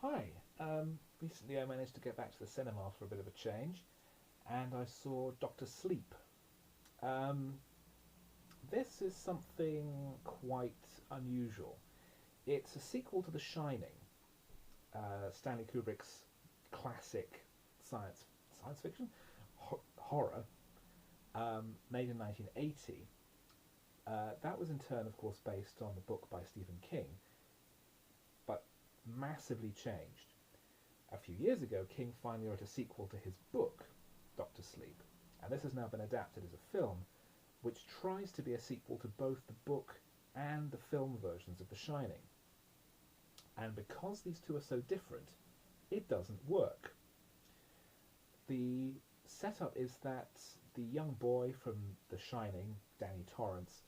Hi. Recently I managed to get back to the cinema for a bit of a change, and I saw Doctor Sleep. Um, this is something quite unusual. It's a sequel to The Shining, Stanley Kubrick's classic science science fiction horror, made in 1980. That was in turn, of course, based on the book by Stephen King, but massively changed. A few years ago, King finally wrote a sequel to his book, Doctor Sleep, and this has now been adapted as a film, which tries to be a sequel to both the book and the film versions of The Shining. And because these two are so different, it doesn't work. The setup is that the young boy from The Shining, Danny Torrance,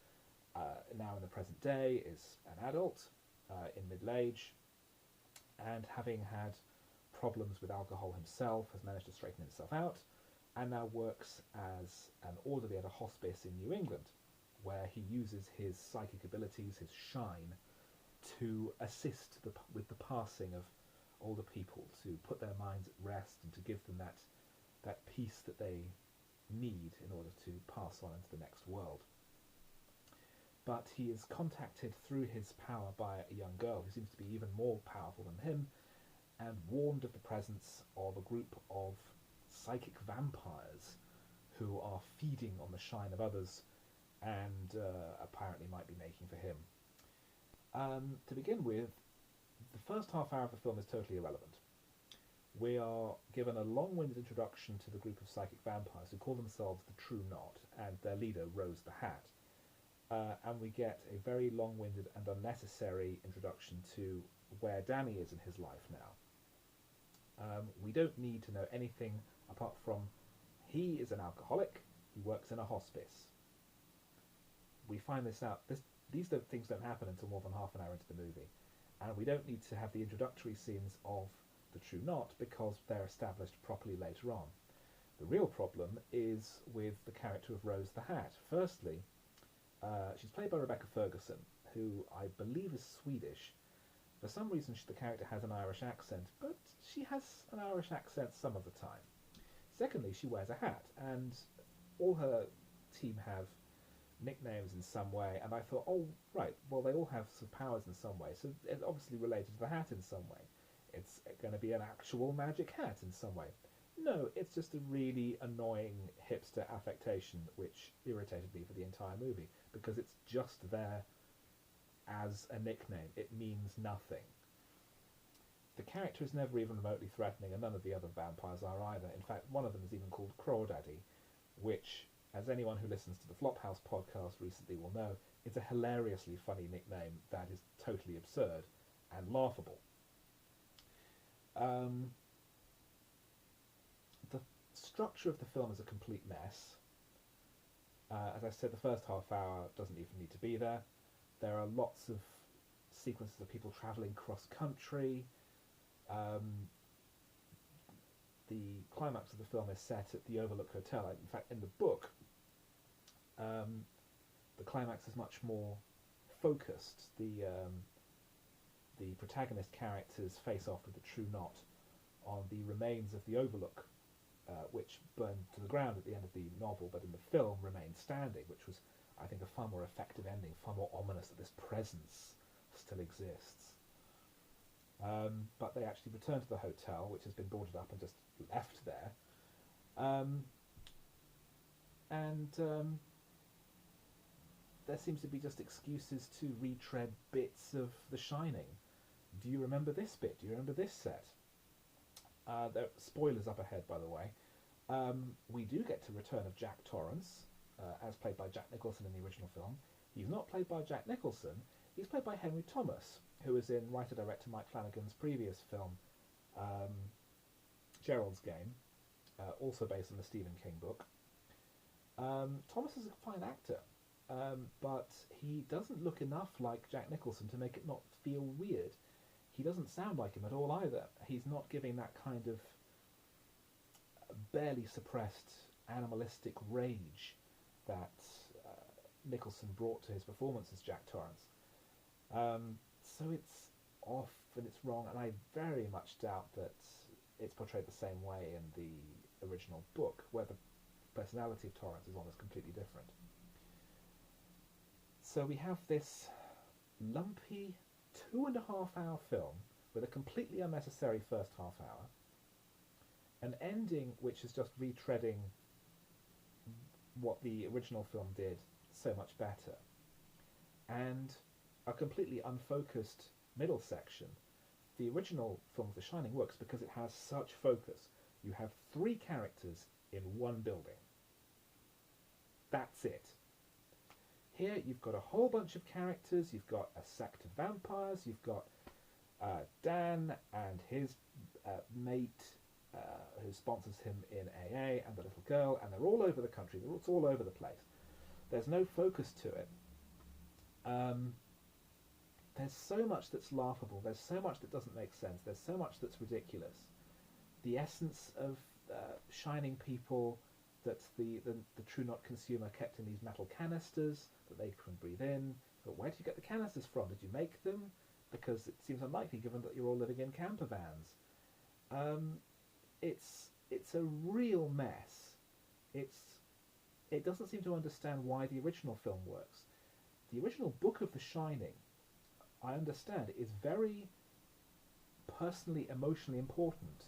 now in the present day, is an adult in middle age, and having had problems with alcohol himself, has managed to straighten himself out, and now works as an orderly at a hospice in New England, where he uses his psychic abilities, his shine, to assist with the passing of older people, to put their minds at rest and to give them that peace that they need in order to pass on into the next world. But he is contacted through his power by a young girl who seems to be even more powerful than him, and warned of the presence of a group of psychic vampires who are feeding on the shine of others and apparently might be making for him. To begin with, the first half hour of the film is totally irrelevant. We are given a long-winded introduction to the group of psychic vampires who call themselves the True Knot, and their leader, Rose the Hat. And we get a very long-winded and unnecessary introduction to where Danny is in his life now. We don't need to know anything apart from he is an alcoholic, he works in a hospice. We find this out. These things don't happen until more than half an hour into the movie. And we don't need to have the introductory scenes of the True Knot because they're established properly later on. The real problem is with the character of Rose the Hat. Firstly, she's played by Rebecca Ferguson, who I believe is Swedish. For some reason, the character has an Irish accent, but she has an Irish accent some of the time. Secondly, she wears a hat, and all her team have nicknames in some way, and I thought, oh, right, well, they all have some powers in some way, so it's obviously related to the hat in some way. It's going to be an actual magic hat in some way. No, it's just a really annoying hipster affectation, which irritated me for the entire movie, because it's just there as a nickname. It means nothing. The character is never even remotely threatening, and none of the other vampires are either. In fact, one of them is even called Crawdaddy, which, as anyone who listens to the Flophouse podcast recently will know, is a hilariously funny nickname that is totally absurd and laughable. The structure of the film is a complete mess. As I said, the first half hour doesn't even need to be there. There are lots of sequences of people travelling cross-country. The climax of the film is set at the Overlook Hotel. In fact, in the book, the climax is much more focused. The protagonist characters face off with the True Knot on the remains of the Overlook, which burned to the ground at the end of the novel, but in the film remained standing, which was, I think, a far more effective ending, far more ominous that this presence still exists. But they actually return to the hotel, which has been boarded up and just left there. And there seems to be just excuses to retread bits of The Shining. Do you remember this bit? Do you remember this set? There are spoilers up ahead, by the way. We do get to return of Jack Torrance, as played by Jack Nicholson in the original film. He's not played by Jack Nicholson, he's played by Henry Thomas, who was in writer-director Mike Flanagan's previous film, Gerald's Game, also based on the Stephen King book. Thomas is a fine actor, but he doesn't look enough like Jack Nicholson to make it not feel weird. He doesn't sound like him at all either. He's not giving that kind of barely suppressed animalistic rage that Nicholson brought to his performance as Jack Torrance. So it's off and it's wrong, and I very much doubt that it's portrayed the same way in the original book, where the personality of Torrance is almost completely different. So we have this lumpy 2.5 hour film with a completely unnecessary first half hour, an ending which is just retreading what the original film did so much better, and a completely unfocused middle section. The original film, The Shining, works because it has such focus. You have 3 characters in one building. That's it. Here you've got a whole bunch of characters. You've got a sect of vampires. You've got Dan and his mate who sponsors him in AA, and the little girl, and they're all over the country. It's all over the place. There's no focus to it. There's so much that's laughable. There's so much that doesn't make sense. There's so much that's ridiculous. The essence of Shining people that the true not consumer kept in these metal canisters that they can breathe in. But where did you get the canisters from? Did you make them? Because it seems unlikely given that you're all living in camper vans. It's a real mess. It doesn't seem to understand why the original film works. The original book of The Shining, I understand, is very personally, emotionally important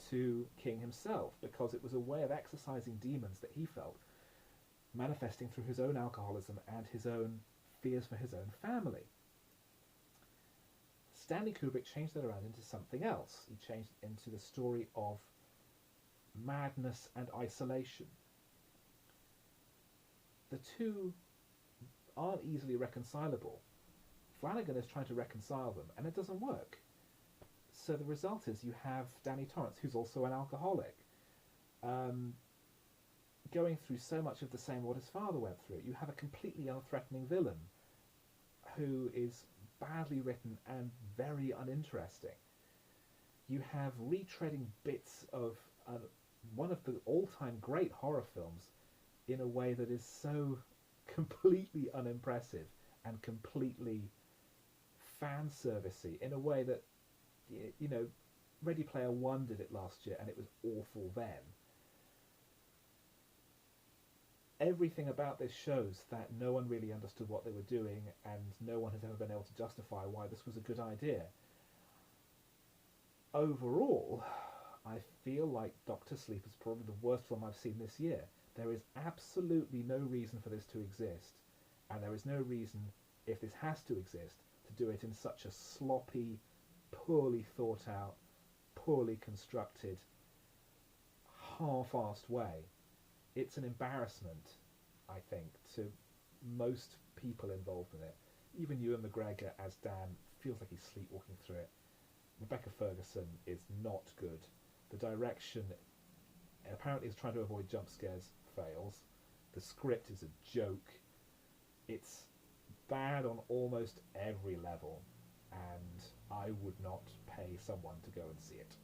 to King himself, because it was a way of exorcising demons that he felt, manifesting through his own alcoholism and his own fears for his own family. Stanley Kubrick changed that around into something else. He changed it into the story of madness and isolation. The two aren't easily reconcilable. Flanagan is trying to reconcile them, and it doesn't work. So the result is you have Danny Torrance, who's also an alcoholic, going through so much of the same what his father went through. You have a completely unthreatening villain who is badly written and very uninteresting. You have retreading bits of one of the all-time great horror films in a way that is so completely unimpressive and completely fan-servicey, in a way that, you know, Ready Player One did it last year and it was awful then. Everything about this shows that no one really understood what they were doing, and no one has ever been able to justify why this was a good idea. Overall, I feel like Doctor Sleep is probably the worst film I've seen this year. There is absolutely no reason for this to exist, and there is no reason, if this has to exist, to do it in such a sloppy, poorly thought out, poorly constructed, half-assed way. It's an embarrassment, I think, to most people involved in it. Even Ewan McGregor as Dan feels like he's sleepwalking through it. Rebecca Ferguson is not good. The direction, apparently is trying to avoid jump scares, fails. The script is a joke. It's bad on almost every level, and I would not pay someone to go and see it.